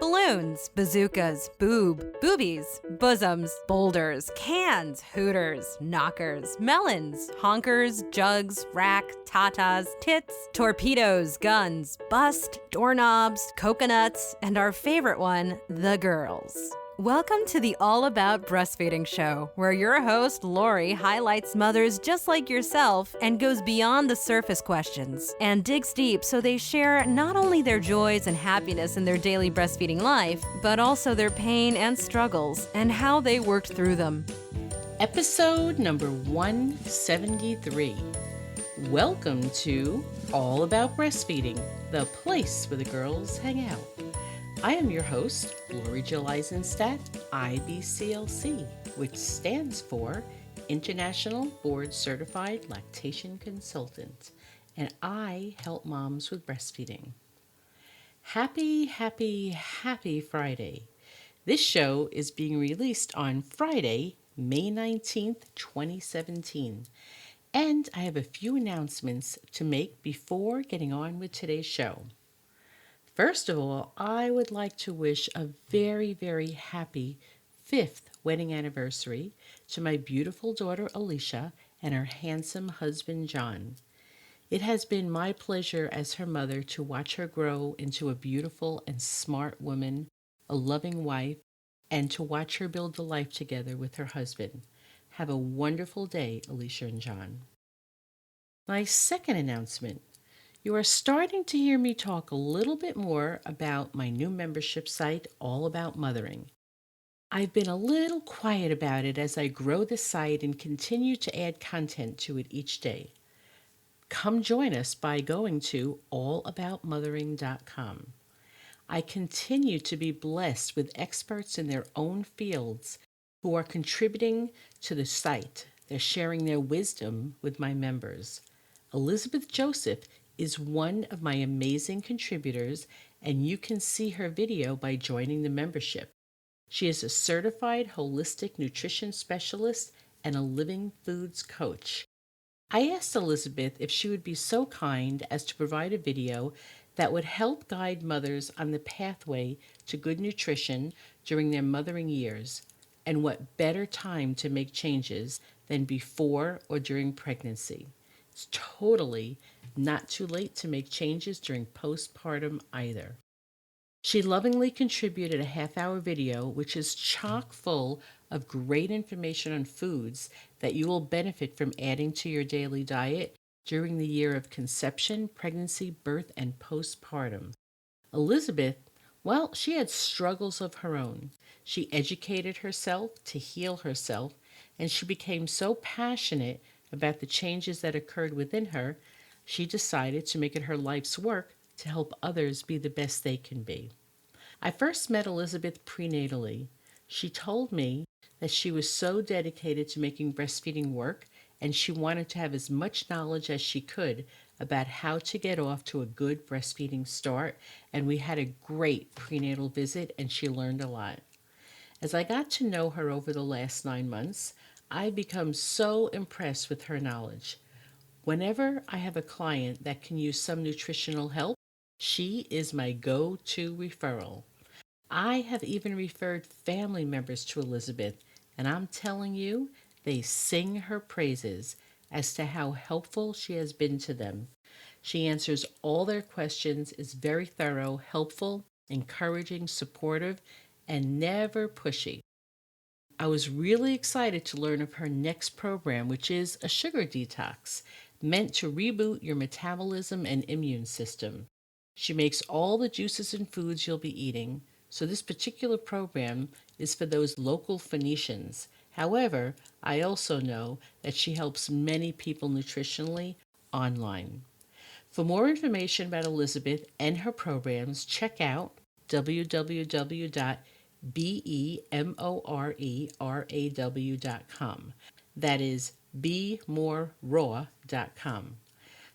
balloons, bazookas, boobies, bosoms, boulders, cans, hooters, knockers, melons, honkers, jugs, rack, tatas, tits, torpedoes, guns, bust, doorknobs, coconuts, and our favorite one, the girls. Welcome to the All About Breastfeeding show, where your host, Lori, highlights mothers just like yourself and goes beyond the surface questions and digs deep so they share not only their joys and happiness in their daily breastfeeding life, but also their pain and struggles and how they worked through them. Episode number 173. Welcome to All About Breastfeeding, the place where the girls hang out. I am your host, Lori Jill Eisenstadt, IBCLC, which stands for International Board Certified Lactation Consultant, and I help moms with breastfeeding. Happy Friday. This show is being released on Friday, May 19th, 2017, and I have a few announcements to make before getting on with today's show. First of all, I would like to wish a very happy 5th wedding anniversary to my beautiful daughter Alicia and her handsome husband John. It has been my pleasure as her mother to watch her grow into a beautiful and smart woman, a loving wife, and to watch her build a life together with her husband. Have a wonderful day, Alicia and John. My second announcement. You are starting to hear me talk a little bit more about my new membership site, All About Mothering. I've been a little quiet about it as I grow the site and continue to add content to it each day. Come join us by going to allaboutmothering.com. I continue to be blessed with experts in their own fields who are contributing to the site. They're sharing their wisdom with my members. Elizabeth Joseph is one of my amazing contributors, and you can see her video by joining the membership. She is a certified holistic nutrition specialist and a living foods coach. I asked Elizabeth if she would be so kind as to provide a video that would help guide mothers on the pathway to good nutrition during their mothering years, and what better time to make changes than before or during pregnancy. It's totally not too late to make changes during postpartum either. She lovingly contributed a half-hour video which is chock full of great information on foods that you will benefit from adding to your daily diet during the year of conception, pregnancy, birth, and postpartum. Elizabeth, well, she had struggles of her own. She educated herself to heal herself, and she became so passionate about the changes that occurred within her, she decided to make it her life's work to help others be the best they can be. I first met Elizabeth prenatally. She told me that she was so dedicated to making breastfeeding work, and she wanted to have as much knowledge as she could about how to get off to a good breastfeeding start, and we had a great prenatal visit, and she learned a lot. As I got to know her over the last 9 months, I've become so impressed with her knowledge. Whenever I have a client that can use some nutritional help, she is my go-to referral. I have even referred family members to Elizabeth, and I'm telling you, they sing her praises as to how helpful she has been to them. She answers all their questions, is very thorough, helpful, encouraging, supportive, and never pushy. I was really excited to learn of her next program, which is a sugar detox, meant to reboot your metabolism and immune system. She makes all the juices and foods you'll be eating, so this particular program is for those local Phoenicians. However, I also know that she helps many people nutritionally online. For more information about Elizabeth and her programs, check out www.bemoreraw.com. That is bemoreraw.com.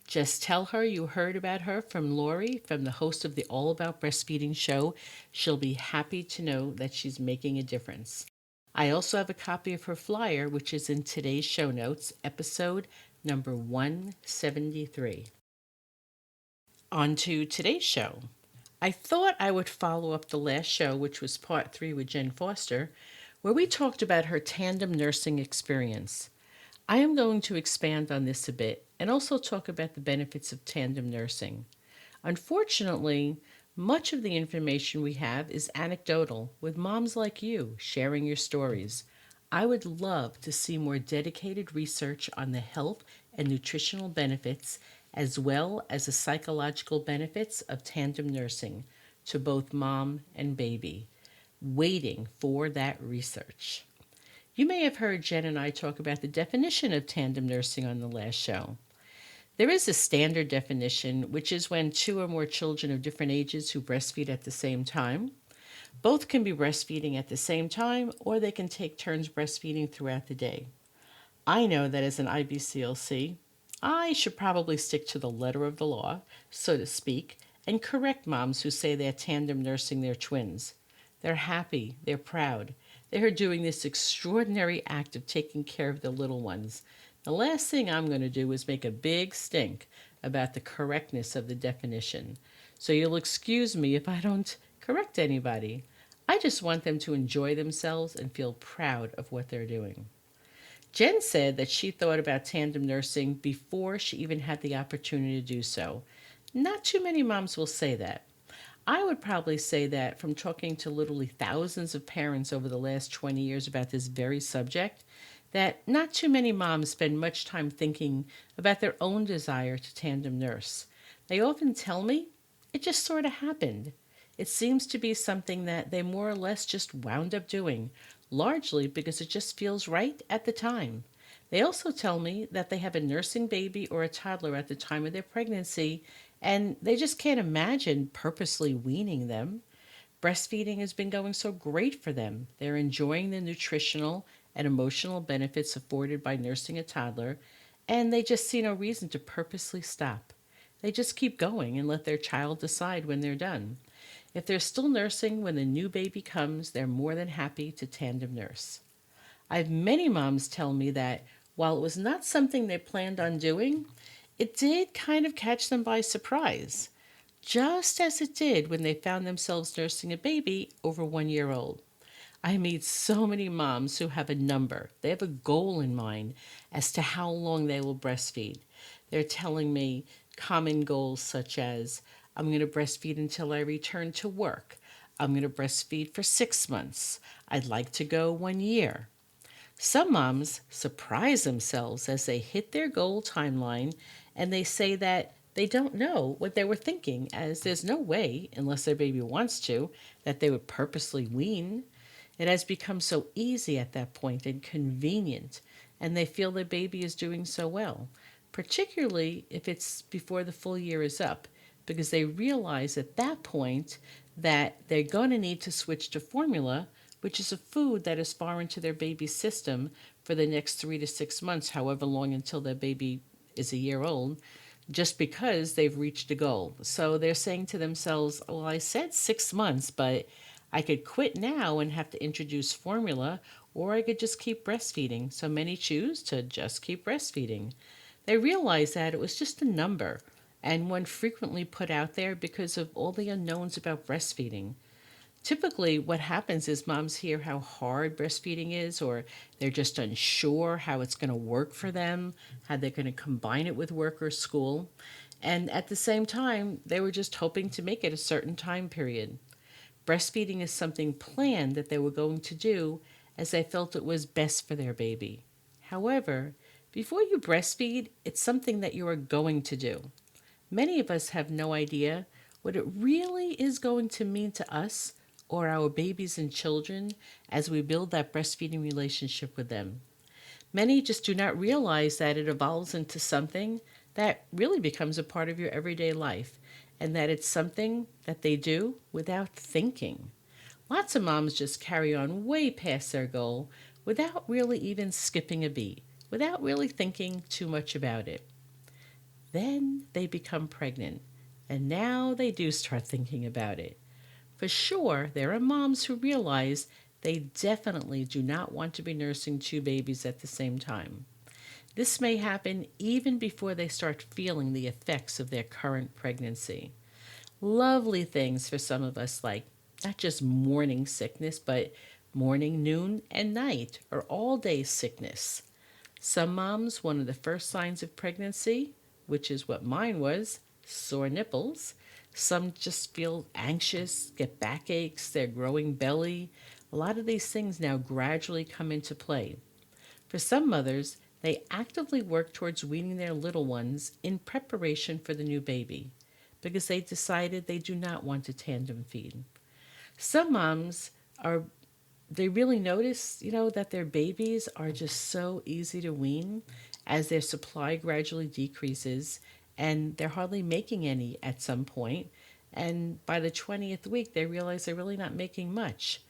Just tell her you heard about her from Lori, from the host of the All About Breastfeeding show. She'll be happy to know that she's making a difference. I also have a copy of her flyer, which is in today's show notes, episode number 173. On to today's show. I thought I would follow up the last show, which was part 3 with Jen Foster, where we talked about her tandem nursing experience. I am going to expand on this a bit and also talk about the benefits of tandem nursing. Unfortunately, much of the information we have is anecdotal, with moms like you sharing your stories. I would love to see more dedicated research on the health and nutritional benefits, as well as the psychological benefits of tandem nursing to both mom and baby. Waiting for that research. You may have heard Jen and I talk about the definition of tandem nursing on the last show. There is a standard definition, which is when 2 or more children of different ages who breastfeed at the same time. Both can be breastfeeding at the same time, or they can take turns breastfeeding throughout the day. I know that as an IBCLC, I should probably stick to the letter of the law, so to speak, and correct moms who say they're tandem nursing their twins. They're happy, they're proud. They're doing this extraordinary act of taking care of the little ones. The last thing I'm going to do is make a big stink about the correctness of the definition. So you'll excuse me if I don't correct anybody. I just want them to enjoy themselves and feel proud of what they're doing. Jen said that she thought about tandem nursing before she even had the opportunity to do so. Not too many moms will say that. I would probably say that from talking to literally thousands of parents over the last 20 years about this very subject, that not too many moms spend much time thinking about their own desire to tandem nurse. They often tell me it just sort of happened. It seems to be something that they more or less just wound up doing, largely because it just feels right at the time. They also tell me that they have a nursing baby or a toddler at the time of their pregnancy, and they just can't imagine purposely weaning them. Breastfeeding has been going so great for them. They're enjoying the nutritional and emotional benefits afforded by nursing a toddler, and they just see no reason to purposely stop. They just keep going and let their child decide when they're done. If they're still nursing when the new baby comes, they're more than happy to tandem nurse. I've many moms tell me that while it was not something they planned on doing, it did kind of catch them by surprise, just as it did when they found themselves nursing a baby over 1 year old. I meet so many moms who have a number. They have a goal in mind as to how long they will breastfeed. They're telling me common goals such as, I'm going to breastfeed until I return to work. I'm going to breastfeed for 6 months. I'd like to go 1 year. Some moms surprise themselves as they hit their goal timeline and they say that they don't know what they were thinking, as there's no way, unless their baby wants to, that they would purposely wean. It has become so easy at that point and convenient, and they feel their baby is doing so well, particularly if it's before the full year is up, because they realize at that point that they're going to need to switch to formula, which is a food that is far into their baby's system for the next 3 to 6 months, however long until their baby is 1 year old, just because they've reached a goal. So they're saying to themselves, well, I said 6 months, but I could quit now and have to introduce formula, or I could just keep breastfeeding. So many choose to just keep breastfeeding. They realize that it was just a number, and one frequently put out there because of all the unknowns about breastfeeding. Typically, what happens is moms hear how hard breastfeeding is, or they're just unsure how it's going to work for them, how they're going to combine it with work or school. And at the same time, they were just hoping to make it a certain time period. Breastfeeding is something planned that they were going to do as they felt it was best for their baby. However, before you breastfeed, it's something that you are going to do. Many of us have no idea what it really is going to mean to us or our babies and children as we build that breastfeeding relationship with them. Many just do not realize that it evolves into something that really becomes a part of your everyday life, and that it's something that they do without thinking. Lots of moms just carry on way past their goal without really even skipping a beat, without really thinking too much about it. Then they become pregnant, and now they do start thinking about it. For sure, there are moms who realize they definitely do not want to be nursing 2 babies at the same time. This may happen even before they start feeling the effects of their current pregnancy. Lovely things for some of us, like not just morning sickness, but morning, noon, and night, or all day sickness. Some moms, one of the first signs of pregnancy, which is what mine was, sore nipples. Some just feel anxious, get backaches, their growing belly. A lot of these things now gradually come into play. For some mothers, they actively work towards weaning their little ones in preparation for the new baby because they decided they do not want to tandem feed. Some moms are they really notice, that their babies are just so easy to wean as their supply gradually decreases and they're hardly making any at some point. And by the 20th week, they realize they're really not making much.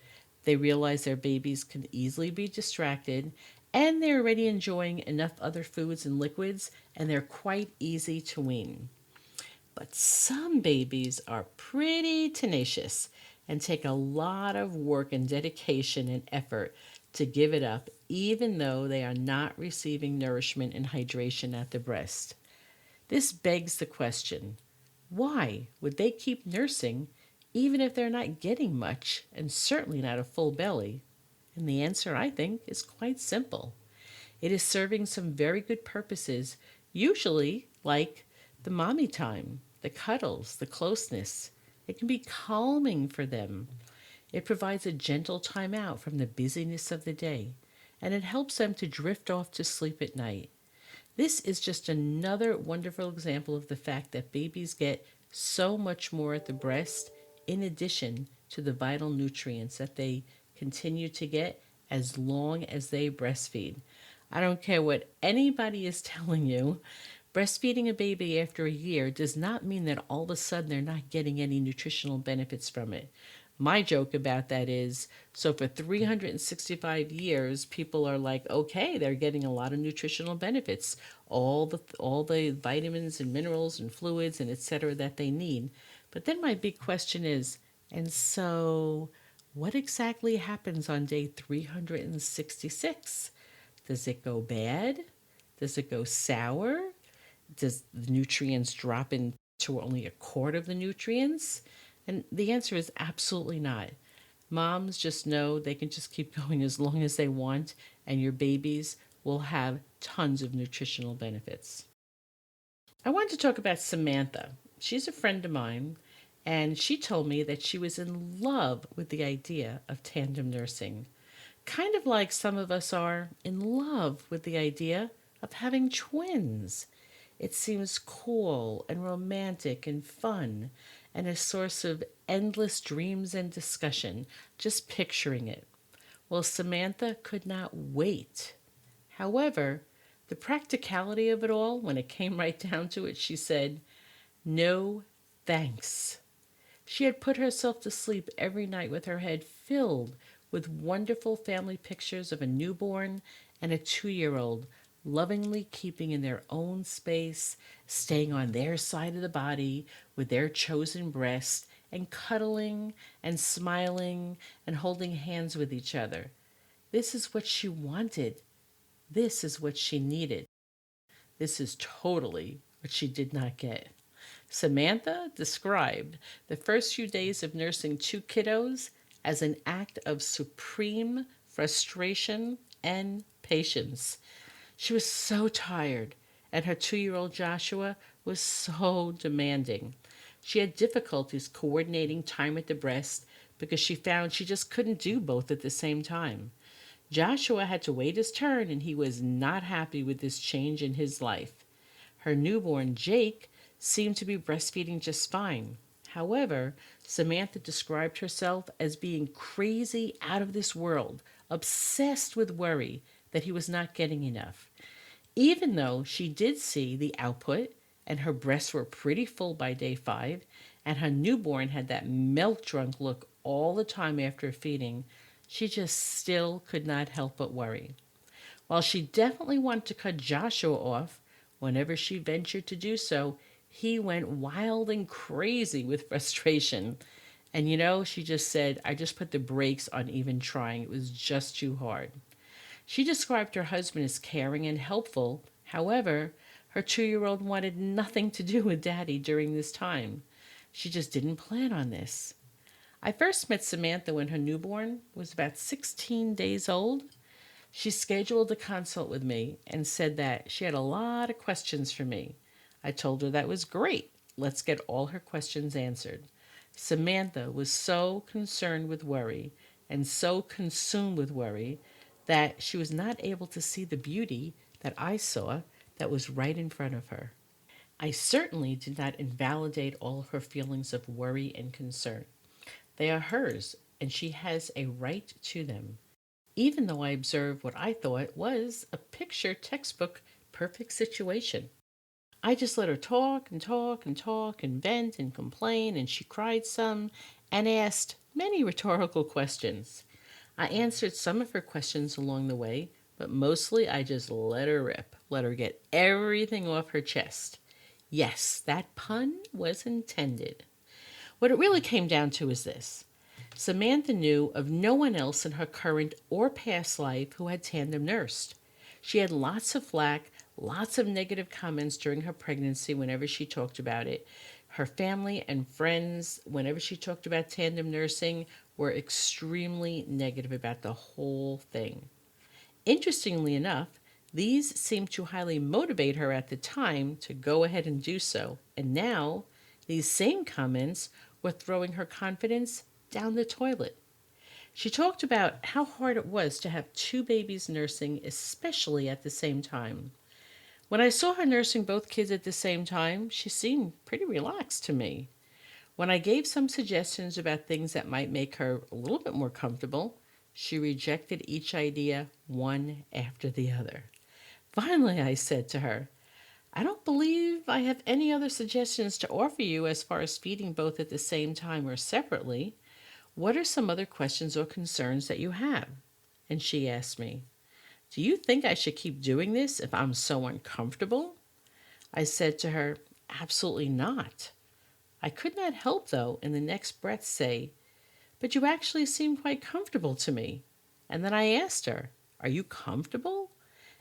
They realize their babies can easily be distracted and they're already enjoying enough other foods and liquids and they're quite easy to wean. But some babies are pretty tenacious and take a lot of work and dedication and effort to give it up, even though they are not receiving nourishment and hydration at the breast. This begs the question, why would they keep nursing even if they're not getting much and certainly not a full belly? And the answer, I think, is quite simple. It is serving some very good purposes, usually like the mommy time, the cuddles, the closeness. It can be calming for them. It provides a gentle time out from the busyness of the day, and it helps them to drift off to sleep at night. This is just another wonderful example of the fact that babies get so much more at the breast in addition to the vital nutrients that they continue to get as long as they breastfeed. I don't care what anybody is telling you. Breastfeeding a baby after a year does not mean that all of a sudden they're not getting any nutritional benefits from it. My joke about that is, so for 365 years, people are like, okay, they're getting a lot of nutritional benefits, all the vitamins and minerals and fluids and etc. that they need. But then my big question is, and so what exactly happens on day 366? Does it go bad? Does it go sour? Does the nutrients drop into only a quart of the nutrients? And the answer is absolutely not. Moms just know they can just keep going as long as they want, and your babies will have tons of nutritional benefits. I want to talk about Samantha. She's a friend of mine, and she told me that she was in love with the idea of tandem nursing. Kind of like some of us are in love with the idea of having twins. It seems cool and romantic and fun and a source of endless dreams and discussion, just picturing it. Well, Samantha could not wait. However, the practicality of it all, when it came right down to it, she said, no thanks. She had put herself to sleep every night with her head filled with wonderful family pictures of a newborn and a 2-year-old, lovingly keeping in their own space, staying on their side of the body with their chosen breast, and cuddling and smiling and holding hands with each other. This is what she wanted. This is what she needed. This is totally what she did not get. Samantha described the first few days of nursing 2 kiddos as an act of supreme frustration and patience. She was so tired, and her 2-year-old Joshua was so demanding. She had difficulties coordinating time at the breast because she found she just couldn't do both at the same time. Joshua had to wait his turn, and he was not happy with this change in his life. Her newborn, Jake, seemed to be breastfeeding just fine. However, Samantha described herself as being crazy out of this world, obsessed with worry that he was not getting enough. Even though she did see the output and her breasts were pretty full by day 5, and her newborn had that milk drunk look all the time after feeding, she just still could not help but worry. While she definitely wanted to cut Joshua off, whenever she ventured to do so, he went wild and crazy with frustration. And she just said, I just put the brakes on even trying. It was just too hard. She described her husband as caring and helpful. However, her 2-year-old wanted nothing to do with Daddy during this time. She just didn't plan on this. I first met Samantha when her newborn was about 16 days old. She scheduled a consult with me and said that she had a lot of questions for me. I told her that was great. Let's get all her questions answered. Samantha was so concerned with worry and so consumed with worry that she was not able to see the beauty that I saw that was right in front of her. I certainly did not invalidate all of her feelings of worry and concern. They are hers, and she has a right to them, even though I observed what I thought was a picture textbook perfect situation. I just let her talk and talk and talk and vent and complain, and she cried some and asked many rhetorical questions. I answered some of her questions along the way, but mostly I just let her rip, let her get everything off her chest. Yes, that pun was intended. What it really came down to is this: Samantha knew of no one else in her current or past life who had tandem nursed. She had lots of flack, lots of negative comments during her pregnancy whenever she talked about it. Her family and friends, whenever she talked about tandem nursing, were extremely negative about the whole thing. Interestingly enough, these seemed to highly motivate her at the time to go ahead and do so, and now these same comments were throwing her confidence down the toilet. She talked about how hard it was to have two babies nursing, especially at the same time. When I saw her nursing both kids at the same time, she seemed pretty relaxed to me. When I gave some suggestions about things that might make her a little bit more comfortable, she rejected each idea one after the other. Finally, I said to her, I don't believe I have any other suggestions to offer you as far as feeding both at the same time or separately. What are some other questions or concerns that you have? And she asked me, do you think I should keep doing this if I'm so uncomfortable? I said to her, absolutely not. I could not help, though, in the next breath say, but you actually seem quite comfortable to me. And then I asked her, are you comfortable?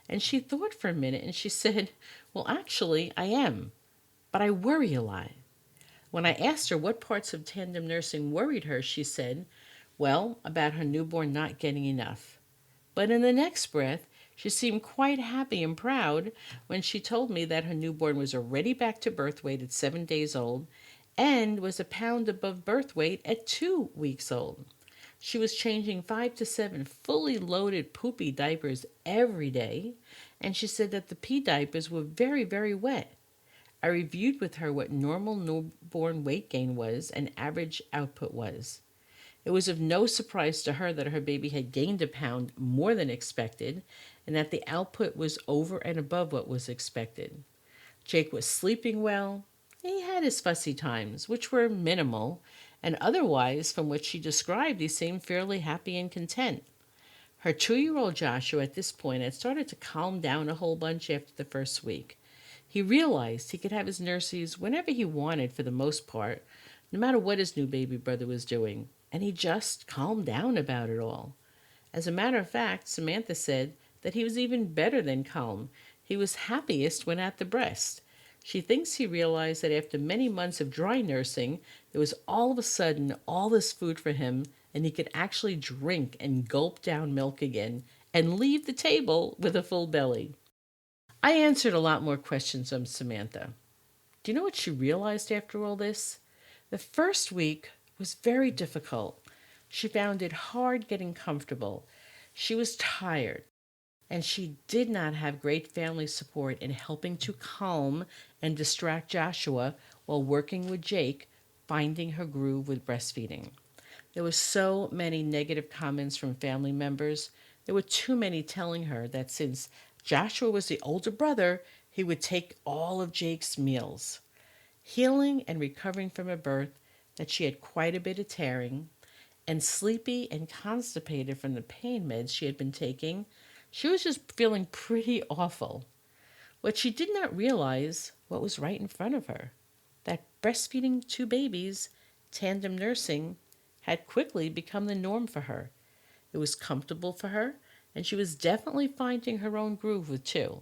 And she thought for a minute and she said, well, actually, I am, but I worry a lot. When I asked her what parts of tandem nursing worried her, she said, well, about her newborn not getting enough. But in the next breath, she seemed quite happy and proud when she told me that her newborn was already back to birth weight at 7 days old and was a pound above birth weight at 2 weeks old. She was changing 5 to 7 fully loaded poopy diapers every day, and she said that the pee diapers were very, very wet. I reviewed with her what normal newborn weight gain was and average output was. It was of no surprise to her that her baby had gained a pound more than expected and that the output was over and above what was expected. Jake was sleeping well. He had his fussy times, which were minimal, and otherwise, from what she described, he seemed fairly happy and content. Her 2-year-old Joshua at this point had started to calm down a whole bunch after the first week. He realized he could have his nurses whenever he wanted for the most part, no matter what his new baby brother was doing, and he just calmed down about it all. As a matter of fact, Samantha said that he was even better than calm. He was happiest when at the breast. She thinks he realized that after many months of dry nursing, there was all of a sudden all this food for him, and he could actually drink and gulp down milk again and leave the table with a full belly. I answered a lot more questions of Samantha. Do you know what she realized after all this? The first week was very difficult. She found it hard getting comfortable. She was tired, and she did not have great family support in helping to calm and distract Joshua while working with Jake, finding her groove with breastfeeding. There were so many negative comments from family members. There were too many telling her that since Joshua was the older brother, he would take all of Jake's meals. Healing and recovering from a birth that she had quite a bit of tearing, and sleepy and constipated from the pain meds she had been taking, she was just feeling pretty awful. What she did not realize, what was right in front of her, that breastfeeding 2 babies, tandem nursing, had quickly become the norm for her. It was comfortable for her, and she was definitely finding her own groove with 2.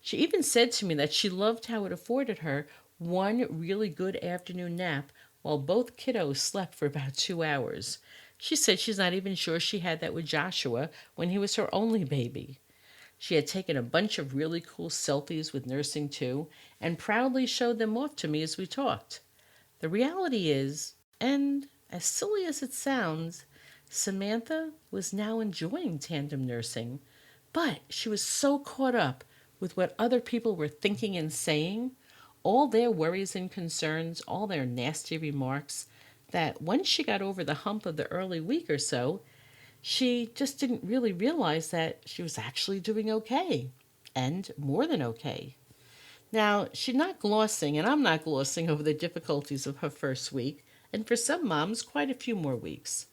She even said to me that she loved how it afforded her one really good afternoon nap while both kiddos slept for about 2 hours. She said she's not even sure she had that with Joshua when he was her only baby. She had taken a bunch of really cool selfies with nursing too, and proudly showed them off to me as we talked. The reality is, and as silly as it sounds, Samantha was now enjoying tandem nursing, but she was so caught up with what other people were thinking and saying, all their worries and concerns, all their nasty remarks, that once she got over the hump of the early week or so, she just didn't really realize that she was actually doing okay, and more than okay. Now, she's not glossing, and I'm not glossing over the difficulties of her first week, and for some moms, quite a few more weeks.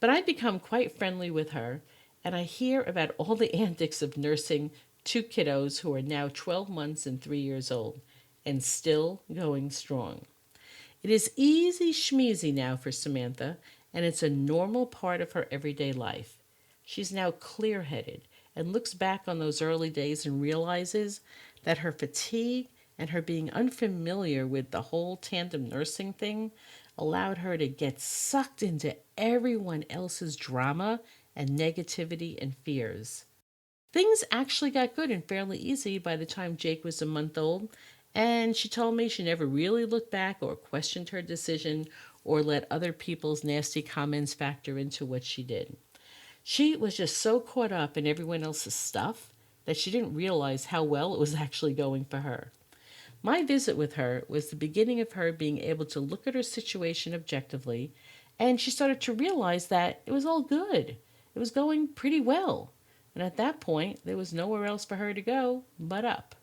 But I've become quite friendly with her, and I hear about all the antics of nursing two kiddos who are now 12 months and 3 years old, and still going strong. It is easy schmeezy now for Samantha, and it's a normal part of her everyday life. She's now clear headed and looks back on those early days and realizes that her fatigue and her being unfamiliar with the whole tandem nursing thing allowed her to get sucked into everyone else's drama and negativity and fears. Things actually got good and fairly easy by the time Jake was a month old, and she told me she never really looked back or questioned her decision or let other people's nasty comments factor into what she did. She was just so caught up in everyone else's stuff that she didn't realize how well it was actually going for her. My visit with her was the beginning of her being able to look at her situation objectively, and she started to realize that it was all good. It was going pretty well. And at that point, there was nowhere else for her to go but up.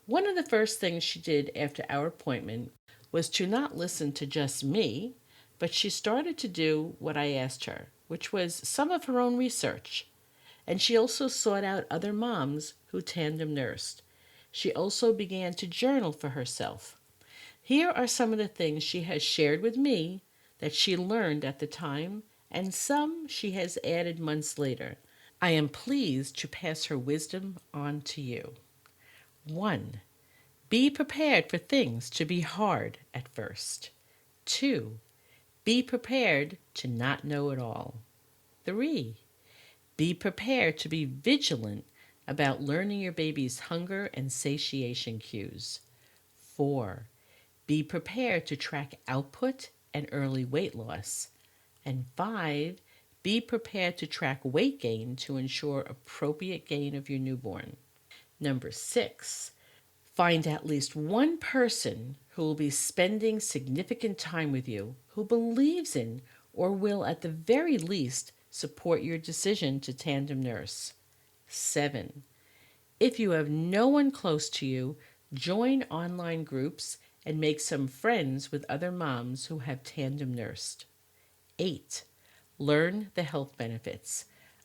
One of the first things she did after our appointment was to not listen to just me, but she started to do what I asked her, which was some of her own research. And she also sought out other moms who tandem nursed. She also began to journal for herself. Here are some of the things she has shared with me that she learned at the time, and some she has added months later. I am pleased to pass her wisdom on to you. 1. Be prepared for things to be hard at first. 2. Be prepared to not know it all. 3. Be prepared to be vigilant about learning your baby's hunger and satiation cues. 4. Be prepared to track output and early weight loss. And 5. Be prepared to track weight gain to ensure appropriate gain of your newborn. Number 6. Find at least one person who will be spending significant time with you, who believes in or will at the very least support your decision to tandem nurse. 7. If you have no one close to you, join online groups and make some friends with other moms who have tandem nursed. 8. Learn the health benefits.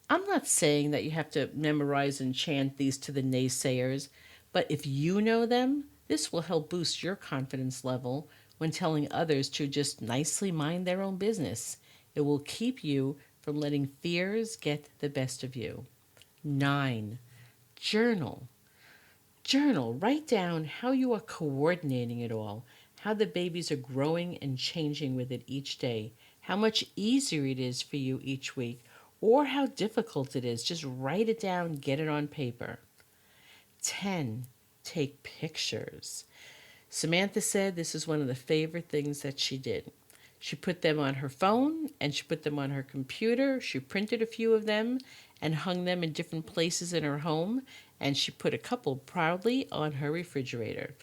I'm not saying that you have to memorize and chant these to the naysayers, but if you know them, this will help boost your confidence level when telling others to just nicely mind their own business. It will keep you from letting fears get the best of you. 9. Journal. Journal. Write down how you are coordinating it all, how the babies are growing and changing with it each day, how much easier it is for you each week, or how difficult it is. Just write it down, get it on paper. 10. Take pictures. Samantha said this is one of the favorite things that she did. She put them on her phone and she put them on her computer. She printed a few of them and hung them in different places in her home, and she put a couple proudly on her refrigerator.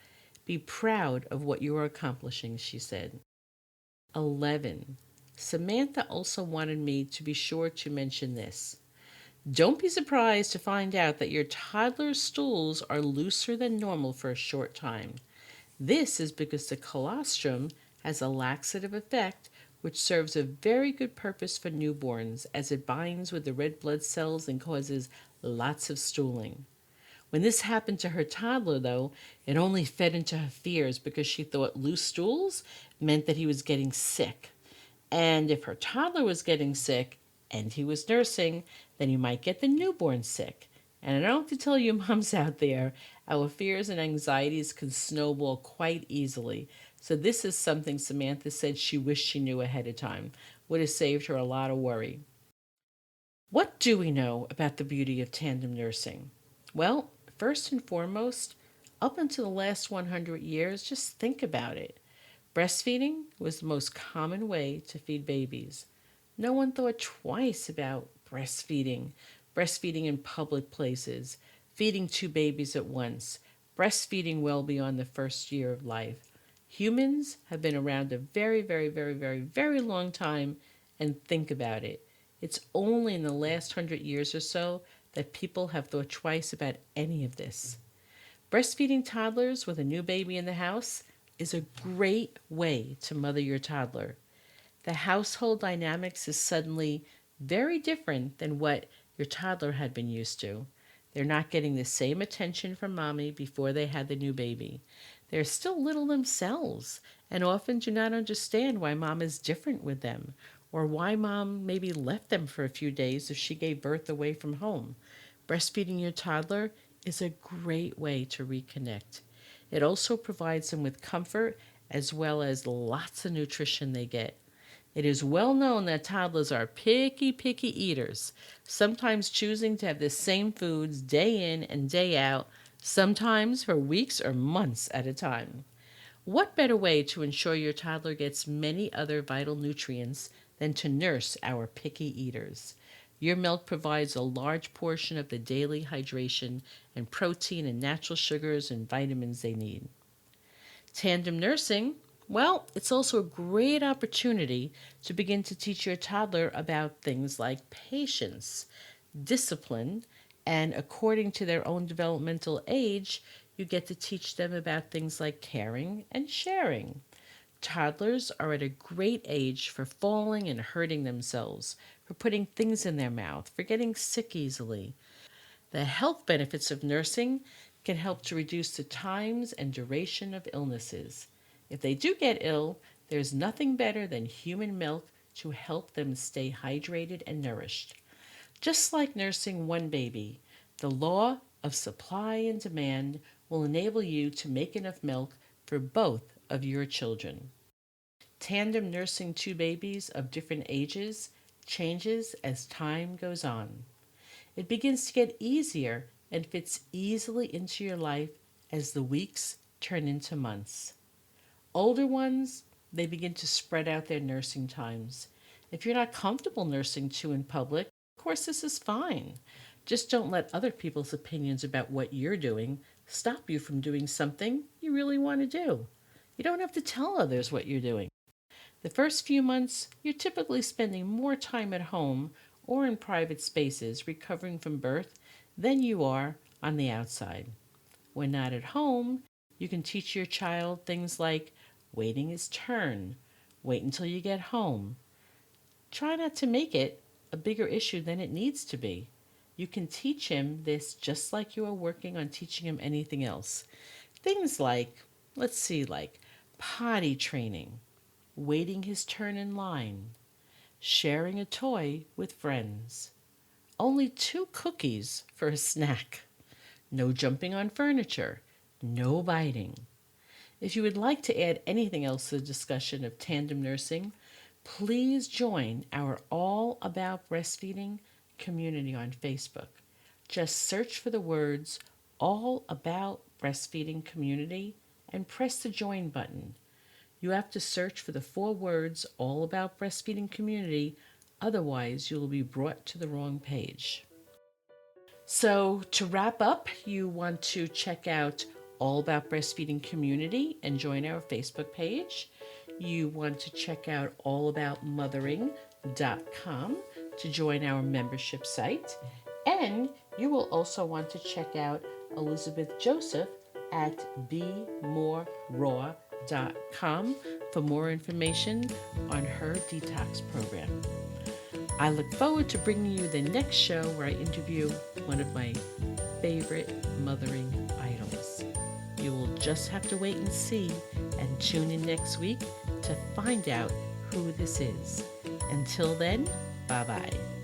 Be proud of what you are accomplishing, she said. 11. Samantha also wanted me to be sure to mention this. Don't be surprised to find out that your toddler's stools are looser than normal for a short time. This is because the colostrum has a laxative effect which serves a very good purpose for newborns as it binds with the red blood cells and causes lots of stooling. When this happened to her toddler, though, it only fed into her fears because she thought loose stools meant that he was getting sick. And if her toddler was getting sick and he was nursing, then he might get the newborn sick. And I don't have to tell you moms out there, our fears and anxieties can snowball quite easily. So this is something Samantha said she wished she knew ahead of time. Would have saved her a lot of worry. What do we know about the beauty of tandem nursing? Well, first and foremost, up until the last 100 years, just think about it. Breastfeeding was the most common way to feed babies. No one thought twice about breastfeeding in public places, feeding two babies at once, breastfeeding well beyond the first year of life. Humans have been around a very, very, very, very, very long time, and think about it. It's only in the last 100 years or so that people have thought twice about any of this. Breastfeeding toddlers with a new baby in the house is a great way to mother your toddler. The household dynamics is suddenly very different than what your toddler had been used to. They're not getting the same attention from mommy before they had the new baby. They're still little themselves and often do not understand why mom is different with them, or why mom maybe left them for a few days if she gave birth away from home. Breastfeeding your toddler is a great way to reconnect. It also provides them with comfort as well as lots of nutrition they get. It is well known that toddlers are picky eaters, sometimes choosing to have the same foods day in and day out, sometimes for weeks or months at a time. What better way to ensure your toddler gets many other vital nutrients than to nurse our picky eaters? Your milk provides a large portion of the daily hydration and protein and natural sugars and vitamins they need. Tandem nursing, well, it's also a great opportunity to begin to teach your toddler about things like patience, discipline, and according to their own developmental age, you get to teach them about things like caring and sharing. Toddlers are at a great age for falling and hurting themselves, for putting things in their mouth, for getting sick easily. The health benefits of nursing can help to reduce the times and duration of illnesses. If they do get ill, there's nothing better than human milk to help them stay hydrated and nourished. Just like nursing one baby, the law of supply and demand will enable you to make enough milk for both of your children. Tandem nursing two babies of different ages changes as time goes on. It begins to get easier and fits easily into your life as the weeks turn into months. Older ones, they begin to spread out their nursing times. If you're not comfortable nursing two in public, of course this is fine. Just don't let other people's opinions about what you're doing stop you from doing something you really want to do. You don't have to tell others what you're doing. The first few months, you're typically spending more time at home or in private spaces recovering from birth than you are on the outside. When not at home, you can teach your child things like waiting his turn, wait until you get home. Try not to make it a bigger issue than it needs to be. You can teach him this just like you are working on teaching him anything else. Things like, like potty training, waiting his turn in line, sharing a toy with friends, only 2 cookies for a snack, no jumping on furniture, no biting. If you would like to add anything else to the discussion of tandem nursing, please join our All About Breastfeeding community on Facebook. Just search for the words All About Breastfeeding Community and press the join button. You have to search for the 4 words All About Breastfeeding Community, otherwise you will be brought to the wrong page. So to wrap up, you want to check out All About Breastfeeding Community and join our Facebook page. You want to check out allaboutmothering.com to join our membership site. And you will also want to check out Elizabeth Joseph at BeMoreRaw.com for more information on her detox program. I look forward to bringing you the next show where I interview one of my favorite mothering idols. You will just have to wait and see and tune in next week to find out who this is. Until then, bye-bye.